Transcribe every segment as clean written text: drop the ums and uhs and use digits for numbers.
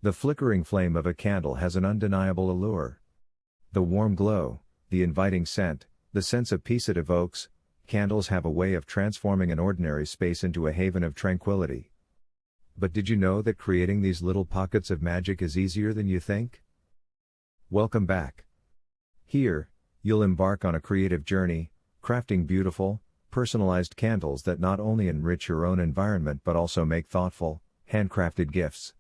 The flickering flame of a candle has an undeniable allure. The warm glow, the inviting scent, the sense of peace it evokes, candles have a way of transforming an ordinary space into a haven of tranquility. But did you know that creating these little pockets of magic is easier than you think? Welcome back. Here, you'll embark on a creative journey, crafting beautiful, personalized candles that not only enrich your own environment but also make thoughtful, handcrafted gifts.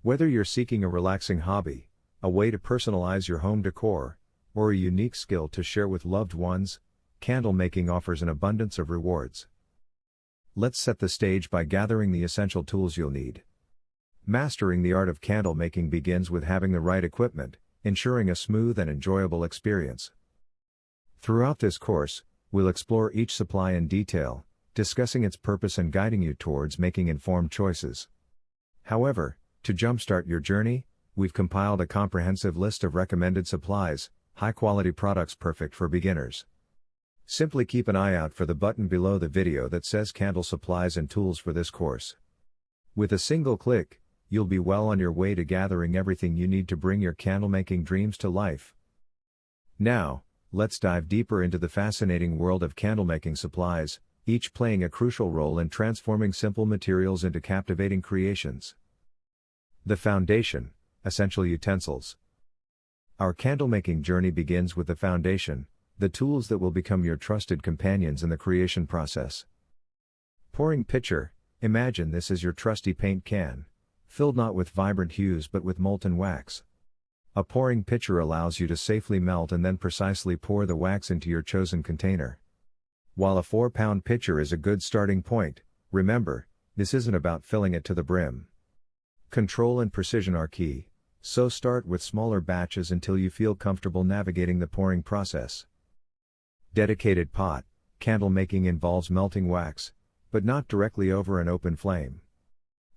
Whether you're seeking a relaxing hobby, a way to personalize your home decor, or a unique skill to share with loved ones, candle making offers an abundance of rewards. Let's set the stage by gathering the essential tools you'll need. Mastering the art of candle making begins with having the right equipment, ensuring a smooth and enjoyable experience. Throughout this course, we'll explore each supply in detail, discussing its purpose and guiding you towards making informed choices. However, to jumpstart your journey, we've compiled a comprehensive list of recommended supplies, high-quality products perfect for beginners. Simply keep an eye out for the button below the video that says Candle Supplies and Tools for this course. With a single click, you'll be well on your way to gathering everything you need to bring your candle-making dreams to life. Now, let's dive deeper into the fascinating world of candle-making supplies, each playing a crucial role in transforming simple materials into captivating creations. The foundation, essential utensils. Our candle-making journey begins with the foundation, the tools that will become your trusted companions in the creation process. Pouring pitcher, imagine this as your trusty paint can, filled not with vibrant hues but with molten wax. A pouring pitcher allows you to safely melt and then precisely pour the wax into your chosen container. While a 4-pound pitcher is a good starting point, remember, this isn't about filling it to the brim. Control and precision are key, so start with smaller batches until you feel comfortable navigating the pouring process. Dedicated pot, candle making involves melting wax, but not directly over an open flame.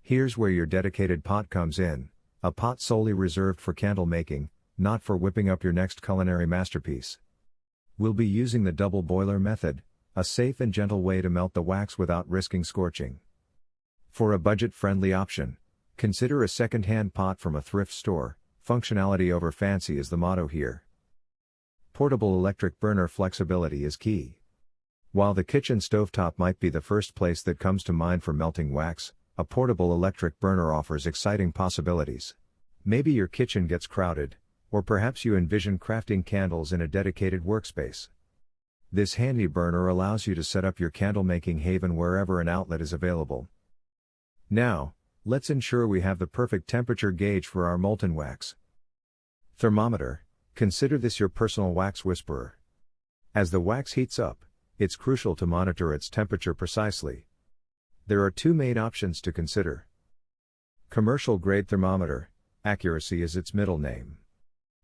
Here's where your dedicated pot comes in, a pot solely reserved for candle making, not for whipping up your next culinary masterpiece. We'll be using the double boiler method, a safe and gentle way to melt the wax without risking scorching. For a budget-friendly option, consider a second-hand pot from a thrift store. Functionality over fancy is the motto here. Portable electric burner flexibility is key. While the kitchen stovetop might be the first place that comes to mind for melting wax, a portable electric burner offers exciting possibilities. Maybe your kitchen gets crowded, or perhaps you envision crafting candles in a dedicated workspace. This handy burner allows you to set up your candle-making haven wherever an outlet is available. Now, let's ensure we have the perfect temperature gauge for our molten wax. Thermometer. Consider this your personal wax whisperer. As the wax heats up, it's crucial to monitor its temperature precisely. There are two main options to consider. Commercial grade thermometer, accuracy is its middle name.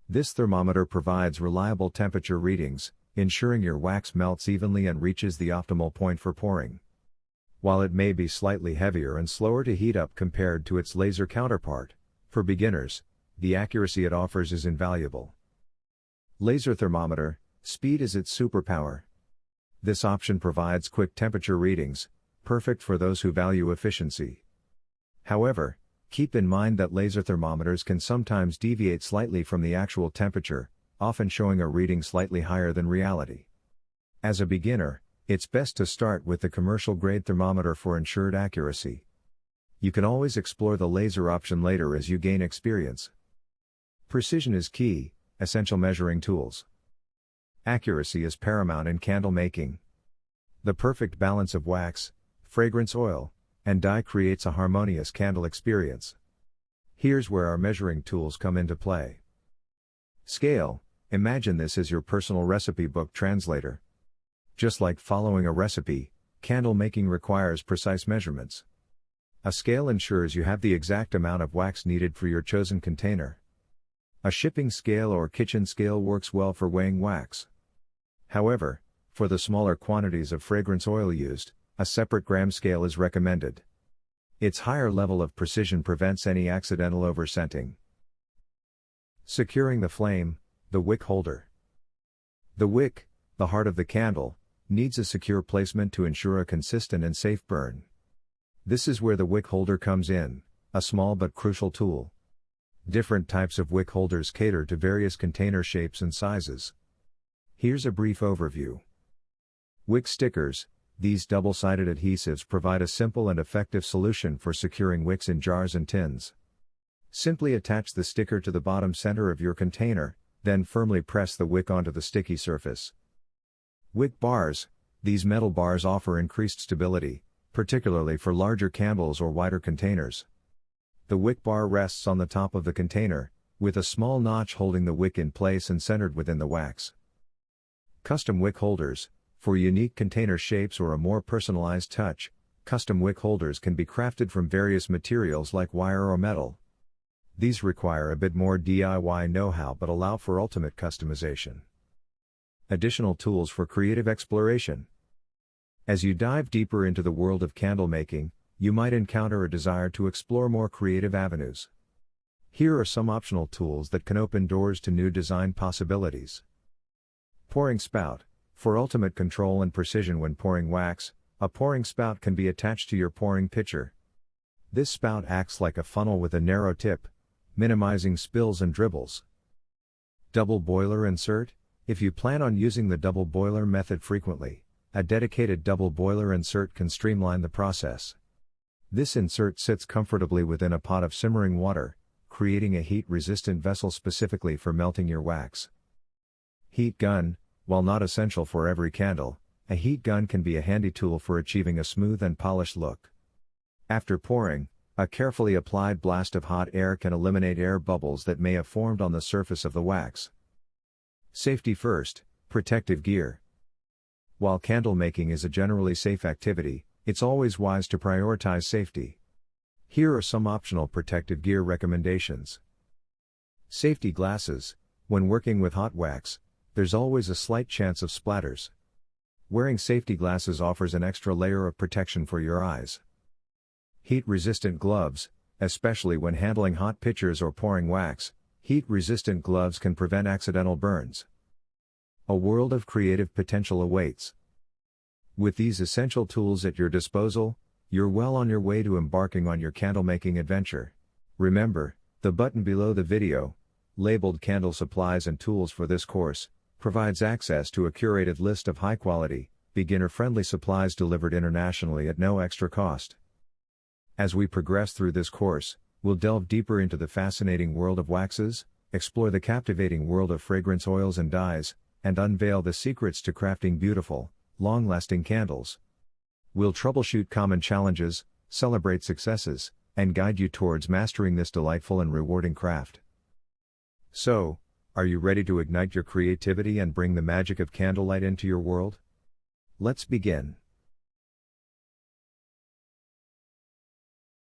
This thermometer provides reliable temperature readings, ensuring your wax melts evenly and reaches the optimal point for pouring. While it may be slightly heavier and slower to heat up compared to its laser counterpart, for beginners, the accuracy it offers is invaluable. Laser thermometer, speed is its superpower. This option provides quick temperature readings, perfect for those who value efficiency. However, keep in mind that laser thermometers can sometimes deviate slightly from the actual temperature, often showing a reading slightly higher than reality. As a beginner, it's best to start with the commercial-grade thermometer for ensured accuracy. You can always explore the laser option later as you gain experience. Precision is key, essential measuring tools. Accuracy is paramount in candle making. The perfect balance of wax, fragrance oil, and dye creates a harmonious candle experience. Here's where our measuring tools come into play. Scale, imagine this as your personal recipe book translator. Just like following a recipe, candle making requires precise measurements. A scale ensures you have the exact amount of wax needed for your chosen container. A shipping scale or kitchen scale works well for weighing wax. However, for the smaller quantities of fragrance oil used, a separate gram scale is recommended. Its higher level of precision prevents any accidental overscenting. Securing the flame, the wick holder. The wick, the heart of the candle, needs a secure placement to ensure a consistent and safe burn. This is where the wick holder comes in, a small but crucial tool. Different types of wick holders cater to various container shapes and sizes. Here's a brief overview. Wick stickers. These double-sided adhesives provide a simple and effective solution for securing wicks in jars and tins. Simply attach the sticker to the bottom center of your container, then firmly press the wick onto the sticky surface. Wick bars. These metal bars offer increased stability, particularly for larger candles or wider containers. The wick bar rests on the top of the container, with a small notch holding the wick in place and centered within the wax. Custom wick holders. For unique container shapes or a more personalized touch, custom wick holders can be crafted from various materials like wire or metal. These require a bit more DIY know-how but allow for ultimate customization. Additional tools for creative exploration. As you dive deeper into the world of candle making, you might encounter a desire to explore more creative avenues. Here are some optional tools that can open doors to new design possibilities. Pouring spout. For ultimate control and precision when pouring wax, a pouring spout can be attached to your pouring pitcher. This spout acts like a funnel with a narrow tip, minimizing spills and dribbles. Double boiler insert. If you plan on using the double boiler method frequently, a dedicated double boiler insert can streamline the process. This insert sits comfortably within a pot of simmering water, creating a heat-resistant vessel specifically for melting your wax. Heat gun. While not essential for every candle, a heat gun can be a handy tool for achieving a smooth and polished look. After pouring, a carefully applied blast of hot air can eliminate air bubbles that may have formed on the surface of the wax. Safety first. Protective gear. While candle making is a generally safe activity, it's always wise to prioritize safety. Here are some optional protective gear recommendations. Safety glasses. When working with hot wax, there's always a slight chance of splatters. Wearing safety glasses offers an extra layer of protection for your eyes. Heat-resistant gloves. Especially when handling hot pitchers or pouring wax, heat-resistant gloves can prevent accidental burns. A world of creative potential awaits. With these essential tools at your disposal, you're well on your way to embarking on your candle-making adventure. Remember, the button below the video, labeled Candle Supplies and Tools for this course, provides access to a curated list of high-quality, beginner-friendly supplies delivered internationally at no extra cost. As we progress through this course, we'll delve deeper into the fascinating world of waxes, explore the captivating world of fragrance oils and dyes, and unveil the secrets to crafting beautiful, long-lasting candles. We'll troubleshoot common challenges, celebrate successes, and guide you towards mastering this delightful and rewarding craft. So, are you ready to ignite your creativity and bring the magic of candlelight into your world? Let's begin.